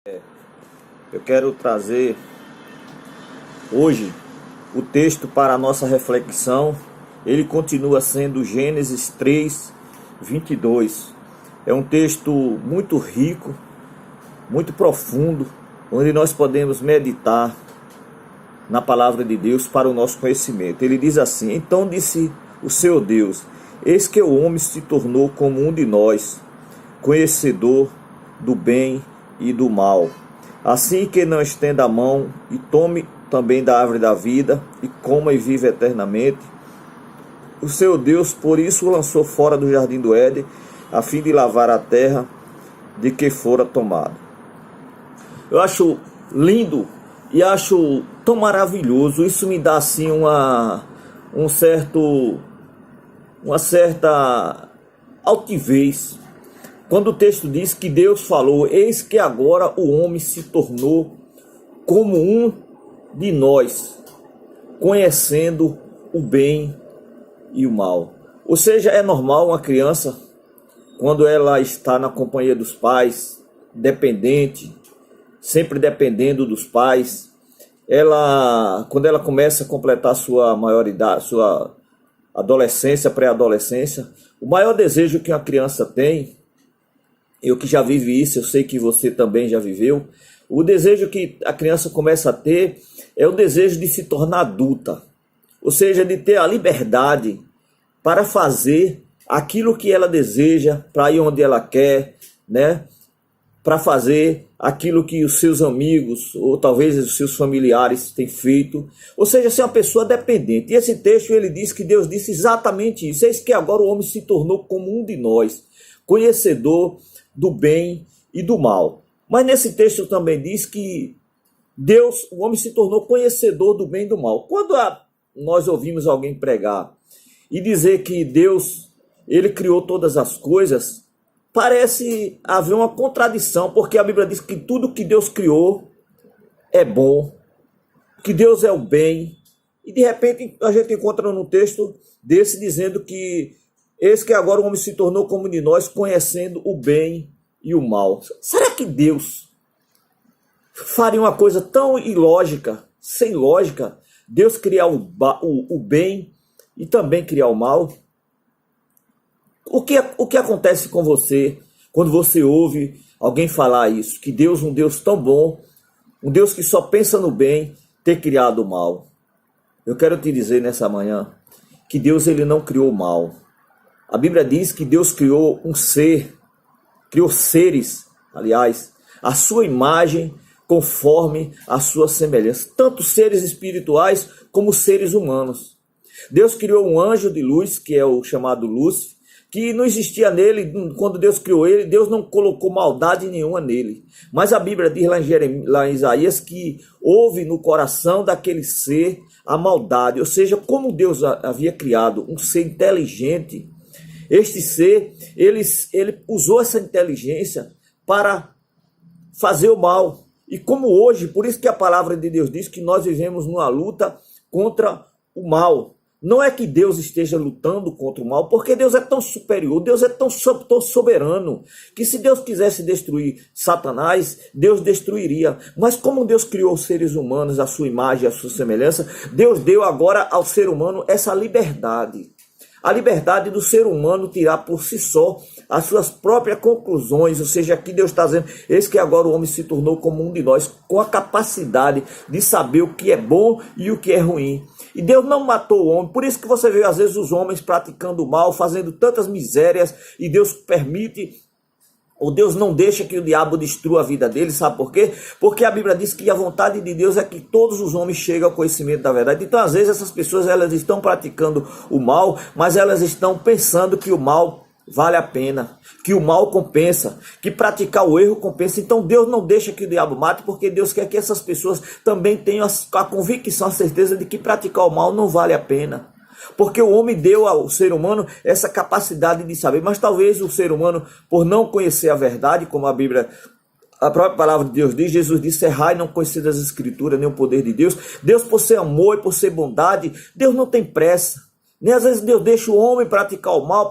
Eu quero trazer hoje o texto para a nossa reflexão. Ele continua sendo Gênesis 3, 22. É um texto muito rico, muito profundo, onde nós podemos meditar na palavra de Deus para o nosso conhecimento. Ele diz assim: então disse o Senhor Deus: eis que o homem se tornou como um de nós, conhecedor do bem e do mal. Assim que não estenda a mão e tome também da árvore da vida e coma e viva eternamente. O seu Deus por isso o lançou fora do jardim do Éden, a fim de lavar a terra de que fora tomado. Eu acho lindo e acho tão maravilhoso. Isso me dá assim uma certa altivez. Quando o texto diz que Deus falou: eis que agora o homem se tornou como um de nós, conhecendo o bem e o mal. Ou seja, é normal uma criança, quando ela está na companhia dos pais, dependente, sempre dependendo dos pais, quando ela começa a completar sua maioridade, sua adolescência, pré-adolescência, o maior desejo que uma criança tem, eu que já vivi isso, eu sei que você também já viveu, o desejo que a criança começa a ter é o desejo de se tornar adulta, ou seja, de ter a liberdade para fazer aquilo que ela deseja, para ir onde ela quer, né? Para fazer aquilo que os seus amigos ou talvez os seus familiares têm feito, ou seja, ser uma pessoa dependente. E esse texto ele diz que Deus disse exatamente isso: eis que agora o homem se tornou como um de nós, conhecedor do bem e do mal. Mas nesse texto também diz que o homem se tornou conhecedor do bem e do mal. Quando nós ouvimos alguém pregar e dizer que Deus, ele criou todas as coisas, parece haver uma contradição, porque a Bíblia diz que tudo que Deus criou é bom, que Deus é o bem, e de repente a gente encontra num texto desse dizendo que eis que agora o homem se tornou como de nós, conhecendo o bem e o mal. Será que Deus faria uma coisa tão ilógica, sem lógica, Deus criar o bem e também criar o mal? O que acontece com você quando você ouve alguém falar isso? Que Deus, um Deus tão bom, um Deus que só pensa no bem, ter criado o mal. Eu quero te dizer nessa manhã que Deus ele não criou o mal. A Bíblia diz que Deus criou um ser, criou seres, aliás, a sua imagem conforme a sua semelhança. Tanto seres espirituais como seres humanos. Deus criou um anjo de luz, que é o chamado Lúcifer, que não existia nele. Quando Deus criou ele, Deus não colocou maldade nenhuma nele. Mas a Bíblia diz lá em Isaías que houve no coração daquele ser a maldade. Ou seja, como Deus havia criado um ser inteligente, este ser, ele usou essa inteligência para fazer o mal. E como hoje, por isso que a palavra de Deus diz que nós vivemos numa luta contra o mal. Não é que Deus esteja lutando contra o mal, porque Deus é tão superior, Deus é tão soberano, que se Deus quisesse destruir Satanás, Deus destruiria. Mas como Deus criou os seres humanos, a sua imagem, a sua semelhança, Deus deu agora ao ser humano essa liberdade. A liberdade do ser humano tirar por si só as suas próprias conclusões. Ou seja, aqui Deus está dizendo: eis que agora o homem se tornou como um de nós, com a capacidade de saber o que é bom e o que é ruim. E Deus não matou o homem. Por isso que você vê às vezes os homens praticando o mal, fazendo tantas misérias, e Deus permite, ou Deus não deixa que o diabo destrua a vida dele. Sabe por quê? Porque a Bíblia diz que a vontade de Deus é que todos os homens cheguem ao conhecimento da verdade. Então às vezes essas pessoas elas estão praticando o mal, mas elas estão pensando que o mal vale a pena, que o mal compensa, que praticar o erro compensa. Então Deus não deixa que o diabo mate, porque Deus quer que essas pessoas também tenham a convicção, a certeza de que praticar o mal não vale a pena. Porque o homem deu ao ser humano essa capacidade de saber. Mas talvez o ser humano, por não conhecer a verdade, como a Bíblia, a própria palavra de Deus diz, Jesus disse: errai, não conhecer das escrituras nem o poder de Deus. Deus, por ser amor e por ser bondade, Deus não tem pressa. Nem às vezes Deus deixa o homem praticar o mal,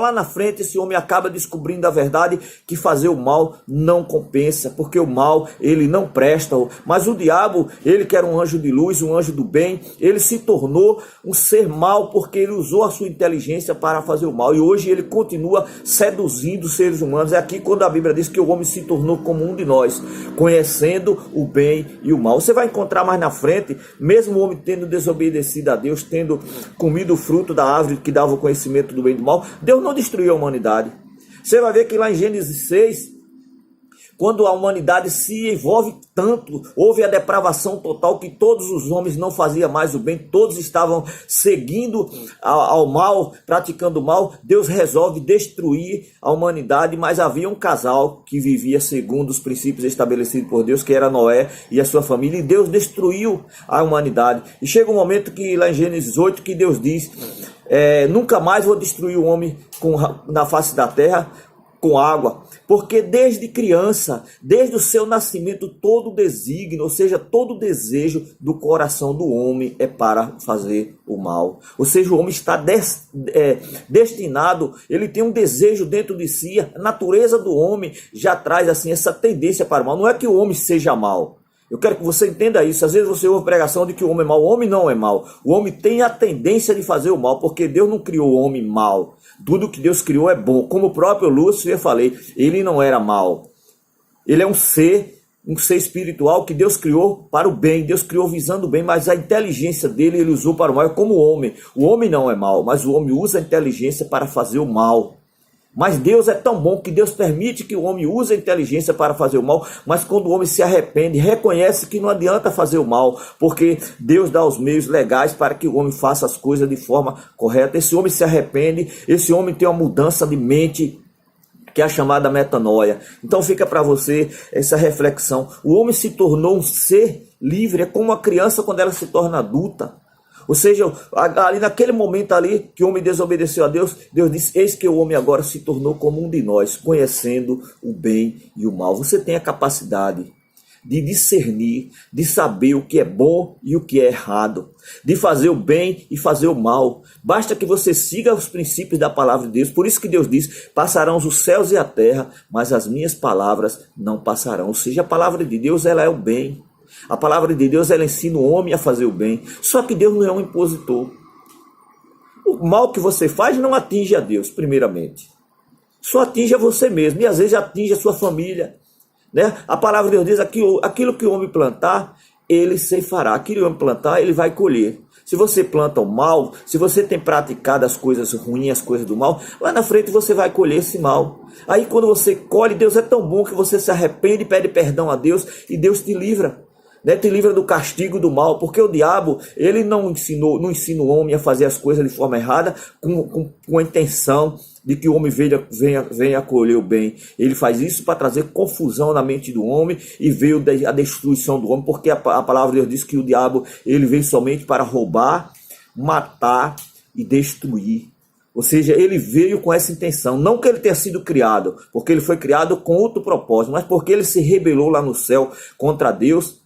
lá na frente esse homem acaba descobrindo a verdade que fazer o mal não compensa, porque o mal ele não presta. Mas o diabo, ele que era um anjo de luz, um anjo do bem, ele se tornou um ser mau porque ele usou a sua inteligência para fazer o mal. E hoje ele continua seduzindo os seres humanos. É aqui quando a Bíblia diz que o homem se tornou como um de nós, conhecendo o bem e o mal. Você vai encontrar mais na frente, mesmo o homem tendo desobedecido a Deus, tendo comido o fruto da árvore que dava o conhecimento do bem e do mal, Deus não destruiu a humanidade. Você vai ver que lá em Gênesis 6, quando a humanidade se envolve tanto, houve a depravação total que todos os homens não faziam mais o bem, todos estavam seguindo ao mal, praticando o mal. Deus resolve destruir a humanidade, mas havia um casal que vivia segundo os princípios estabelecidos por Deus, que era Noé e a sua família, e Deus destruiu a humanidade. E chega um momento que lá em Gênesis 8 que Deus diz, nunca mais vou destruir o homem na face da terra com água, porque desde criança, desde o seu nascimento, todo desígnio, ou seja, todo desejo do coração do homem é para fazer o mal. Ou seja, o homem está destinado, ele tem um desejo dentro de si, a natureza do homem já traz assim essa tendência para o mal. Não é que o homem seja mal. Eu quero que você entenda isso. Às vezes você ouve pregação de que o homem é mau. O homem não é mau. O homem tem a tendência de fazer o mal, porque Deus não criou o homem mau. Tudo que Deus criou é bom. Como o próprio Lúcifer, eu falei, ele não era mau. Ele é um ser espiritual que Deus criou para o bem. Deus criou visando o bem, mas a inteligência dele ele usou para o mal. É como o homem. O homem não é mau, mas o homem usa a inteligência para fazer o mal. Mas Deus é tão bom que Deus permite que o homem use a inteligência para fazer o mal, mas quando o homem se arrepende, reconhece que não adianta fazer o mal, porque Deus dá os meios legais para que o homem faça as coisas de forma correta. Esse homem se arrepende, esse homem tem uma mudança de mente, que é a chamada metanoia. Então fica para você essa reflexão. O homem se tornou um ser livre, é como a criança quando ela se torna adulta. Ou seja, ali naquele momento ali que o homem desobedeceu a Deus, Deus disse, eis que o homem agora se tornou como um de nós, conhecendo o bem e o mal. Você tem a capacidade de discernir, de saber o que é bom e o que é errado, de fazer o bem e fazer o mal. Basta que você siga os princípios da palavra de Deus. Por isso que Deus diz, passarão os céus e a terra, mas as minhas palavras não passarão. Ou seja, a palavra de Deus ela é o bem. A palavra de Deus ela ensina o homem a fazer o bem. Só que Deus não é um impositor. O mal que você faz não atinge a Deus, primeiramente. Só atinge a você mesmo. E às vezes atinge a sua família, né? A palavra de Deus diz aquilo que o homem plantar, ele ceifará. Aquilo que o homem plantar, ele vai colher. Se você planta o mal, se você tem praticado as coisas ruins, as coisas do mal, lá na frente você vai colher esse mal. Aí quando você colhe, Deus é tão bom que você se arrepende, pede perdão a Deus e Deus te livra. Né, te livra do castigo do mal, porque o diabo ele não ensina o homem a fazer as coisas de forma errada com a intenção de que o homem venha colher o bem. Ele faz isso para trazer confusão na mente do homem e veio a destruição do homem, porque a palavra de Deus diz que o diabo ele veio somente para roubar, matar e destruir. Ou seja, ele veio com essa intenção, não que ele tenha sido criado, porque ele foi criado com outro propósito, mas porque ele se rebelou lá no céu contra Deus.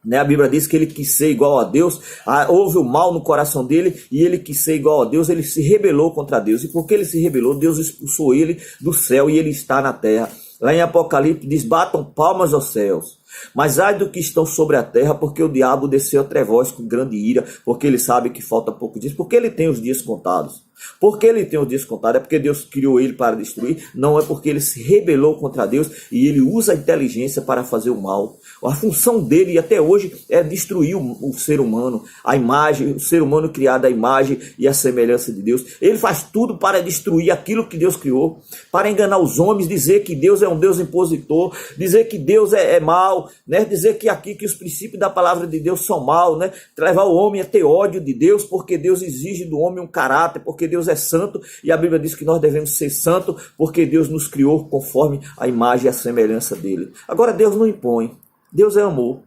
Né? A Bíblia diz que ele quis ser igual a Deus, houve o mal no coração dele e ele quis ser igual a Deus, ele se rebelou contra Deus. E porque ele se rebelou, Deus expulsou ele do céu e ele está na terra. Lá em Apocalipse diz, batam palmas aos céus, mas ai do que estão sobre a terra, porque o diabo desceu a trevós com grande ira, porque ele sabe que falta pouco dias, porque ele tem os dias contados. Porque ele tem os dias contados, é porque Deus criou ele para destruir, não é porque ele se rebelou contra Deus e ele usa a inteligência para fazer o mal. A função dele até hoje é destruir o ser humano, a imagem, o ser humano criado à imagem e à semelhança de Deus. Ele faz tudo para destruir aquilo que Deus criou, para enganar os homens, dizer que Deus é um Deus impositor, dizer que Deus é mau, né? Dizer que os princípios da palavra de Deus são maus, né? Levar o homem a ter ódio de Deus, porque Deus exige do homem um caráter, porque Deus é santo e a Bíblia diz que nós devemos ser santos porque Deus nos criou conforme a imagem e a semelhança dele. Agora Deus não impõe, Deus é amor,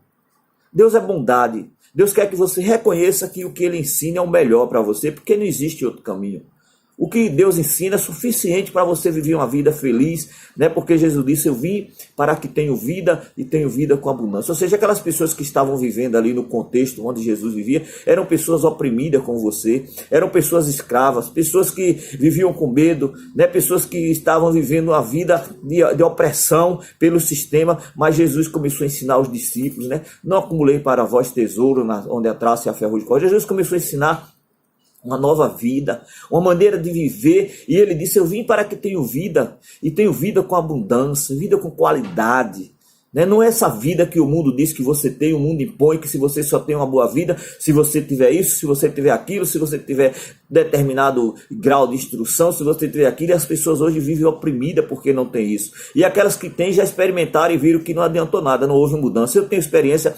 Deus é bondade, Deus quer que você reconheça que o que ele ensina é o melhor para você, porque não existe outro caminho. O que Deus ensina é suficiente para você viver uma vida feliz, né? Porque Jesus disse, eu vim para que tenham vida e tenham vida com abundância. Ou seja, aquelas pessoas que estavam vivendo ali no contexto onde Jesus vivia, eram pessoas oprimidas como você, eram pessoas escravas, pessoas que viviam com medo, né? Pessoas que estavam vivendo uma vida de opressão pelo sistema, mas Jesus começou a ensinar os discípulos, né? Não acumulei para vós tesouro onde a traça e a ferrugem corrói. Jesus começou a ensinar uma nova vida, uma maneira de viver, e ele disse, eu vim para que tenham vida, e tenham vida com abundância, vida com qualidade, né? Não é essa vida que o mundo diz que você tem, o mundo impõe, que se você só tem uma boa vida, se você tiver isso, se você tiver aquilo, se você tiver determinado grau de instrução, se você tiver aquilo, e as pessoas hoje vivem oprimidas porque não tem isso, e aquelas que têm já experimentaram e viram que não adiantou nada, não houve mudança. Eu tenho experiência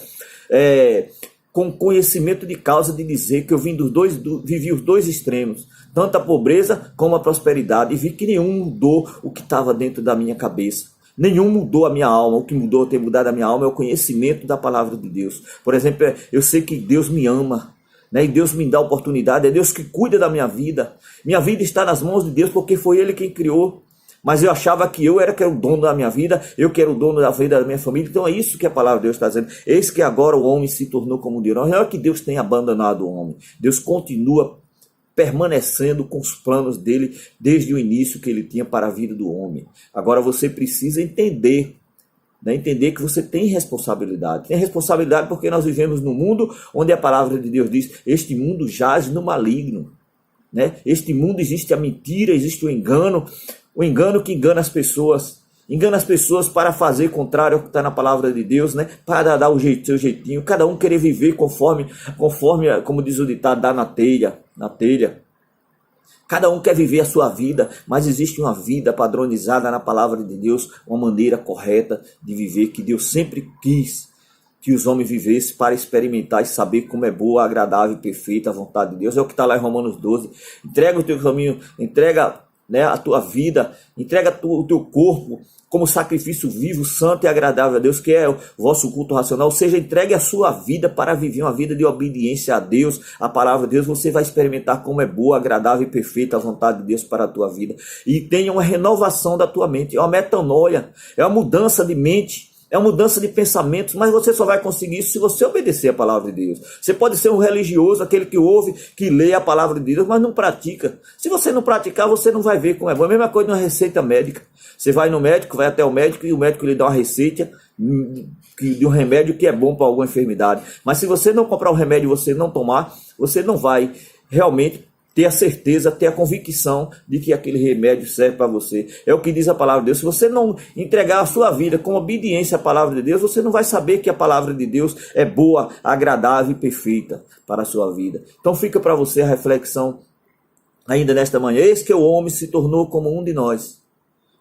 com conhecimento de causa de dizer que eu vivi os dois extremos, tanto a pobreza como a prosperidade, e vi que nenhum mudou o que estava dentro da minha cabeça. Nenhum mudou a minha alma. O que mudou, ter mudado a minha alma é o conhecimento da palavra de Deus. Por exemplo, eu sei que Deus me ama, né? E Deus me dá oportunidade, é Deus que cuida da minha vida. Minha vida está nas mãos de Deus porque foi Ele quem criou. Mas eu achava que eu era que era o dono da minha vida, eu que era o dono da vida da minha família. Então é isso que a palavra de Deus está dizendo. Eis que agora o homem se tornou como Deus. Não é que Deus tenha abandonado o homem. Deus continua permanecendo com os planos dele desde o início que ele tinha para a vida do homem. Agora você precisa entender, né? Entender que você tem responsabilidade. Tem responsabilidade porque nós vivemos num mundo onde a palavra de Deus diz, este mundo jaz no maligno, né? Este mundo existe a mentira, existe o engano que engana as pessoas para fazer contrário ao que está na palavra de Deus, né? Para dar o seu jeitinho, cada um querer viver conforme, como diz o ditado, dá na telha. Cada um quer viver a sua vida, mas existe uma vida padronizada na palavra de Deus, uma maneira correta de viver que Deus sempre quis que os homens vivessem para experimentar e saber como é boa, agradável e perfeita a vontade de Deus. É o que está lá em Romanos 12. Entrega o teu caminho, entrega, né, a tua vida, entrega o teu corpo como sacrifício vivo, santo e agradável a Deus, que é o vosso culto racional. Ou seja, entregue a sua vida para viver uma vida de obediência a Deus, a palavra de Deus. Você vai experimentar como é boa, agradável e perfeita a vontade de Deus para a tua vida. E tenha uma renovação da tua mente, é uma metanoia, é uma mudança de mente, é uma mudança de pensamentos, mas você só vai conseguir isso se você obedecer a palavra de Deus. Você pode ser um religioso, aquele que ouve, que lê a palavra de Deus, mas não pratica. Se você não praticar, você não vai ver como é bom. A mesma coisa numa receita médica. Você vai no médico, vai até o médico e o médico lhe dá uma receita de um remédio que é bom para alguma enfermidade. Mas se você não comprar o remédio e você não tomar, você não vai realmente ter a certeza, ter a convicção de que aquele remédio serve para você. É o que diz a palavra de Deus. Se você não entregar a sua vida com obediência à palavra de Deus, você não vai saber que a palavra de Deus é boa, agradável e perfeita para a sua vida. Então fica para você a reflexão ainda nesta manhã. Eis que o homem se tornou como um de nós.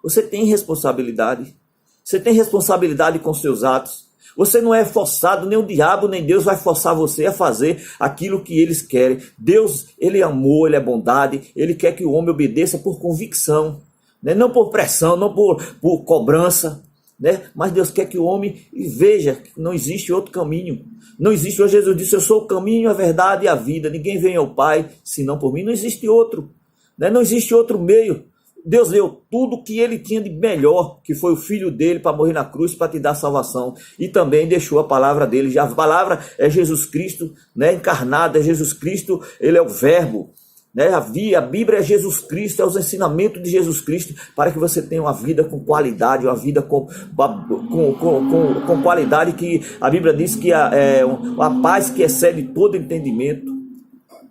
Você tem responsabilidade. Você tem responsabilidade com seus atos. Você não é forçado, nem o diabo, nem Deus vai forçar você a fazer aquilo que eles querem. Deus, ele é amor, ele é bondade, ele quer que o homem obedeça por convicção, né? Não por pressão, não por cobrança, né? Mas Deus quer que o homem veja que não existe outro caminho. Não existe, hoje Jesus disse, eu sou o caminho, a verdade e a vida. Ninguém vem ao Pai senão por mim. Não existe outro, né? Não existe outro meio. Deus deu tudo que ele tinha de melhor, que foi o filho dele para morrer na cruz, para te dar salvação. E também deixou a palavra dele. Já a palavra é Jesus Cristo, né, encarnado, é Jesus Cristo, ele é o verbo. Né? A Bíblia é Jesus Cristo, é os ensinamentos de Jesus Cristo, para que você tenha uma vida com qualidade, uma vida com qualidade, que a Bíblia diz que é uma paz que excede todo entendimento.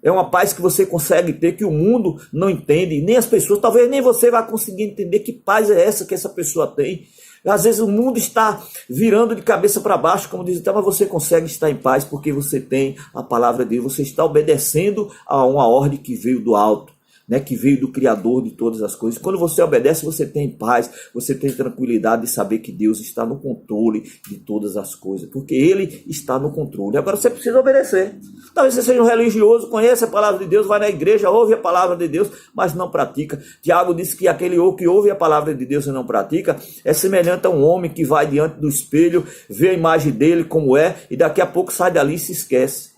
É uma paz que você consegue ter, que o mundo não entende, nem as pessoas, talvez nem você vai conseguir entender que paz é essa que essa pessoa tem. Às vezes o mundo está virando de cabeça para baixo, como diz, então, mas você consegue estar em paz porque você tem a palavra de Deus, você está obedecendo a uma ordem que veio do alto, né, que veio do Criador de todas as coisas. Quando você obedece, você tem paz, você tem tranquilidade de saber que Deus está no controle de todas as coisas, porque Ele está no controle. Agora você precisa obedecer. Talvez você seja um religioso, conhece a palavra de Deus, vai na igreja, ouve a palavra de Deus, mas não pratica. Tiago disse que aquele que ouve a palavra de Deus e não pratica é semelhante a um homem que vai diante do espelho, vê a imagem dele como é, e daqui a pouco sai dali e se esquece.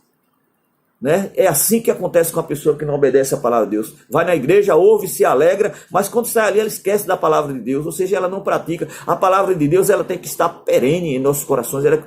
né? É assim que acontece com a pessoa que não obedece a palavra de Deus. Vai na igreja, ouve, se alegra, mas quando sai ali ela esquece da palavra de Deus, ou seja, ela não pratica. A palavra de Deus, ela tem que estar perene em nossos corações, ela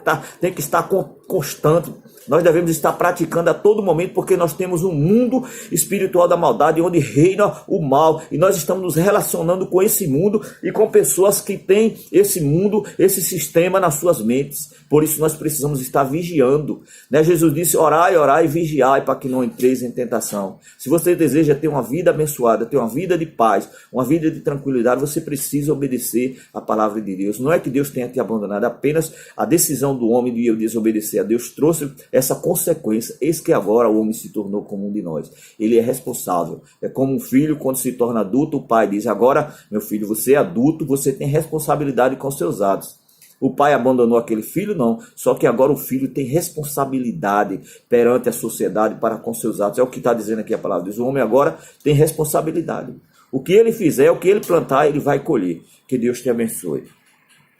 tem que estar constante. Nós devemos estar praticando a todo momento, porque nós temos um mundo espiritual da maldade, onde reina o mal, e nós estamos nos relacionando com esse mundo e com pessoas que têm esse mundo, esse sistema nas suas mentes. Por isso nós precisamos estar vigiando, né? Jesus disse: orai, orai e vigiai para que não entreis em tentação. Se você deseja ter uma vida abençoada, ter uma vida de paz, uma vida de tranquilidade, você precisa obedecer a palavra de Deus. Não é que Deus tenha te abandonado, apenas a decisão do homem de desobedecer a Deus trouxe essa consequência. Eis que agora o homem se tornou como um de nós. Ele é responsável. É como um filho quando se torna adulto, o pai diz: agora, meu filho, você é adulto, você tem responsabilidade com seus atos. O pai abandonou aquele filho? Não. Só que agora o filho tem responsabilidade perante a sociedade para com seus atos. É o que está dizendo aqui a palavra de Deus. O homem agora tem responsabilidade. O que ele fizer, o que ele plantar, ele vai colher. Que Deus te abençoe.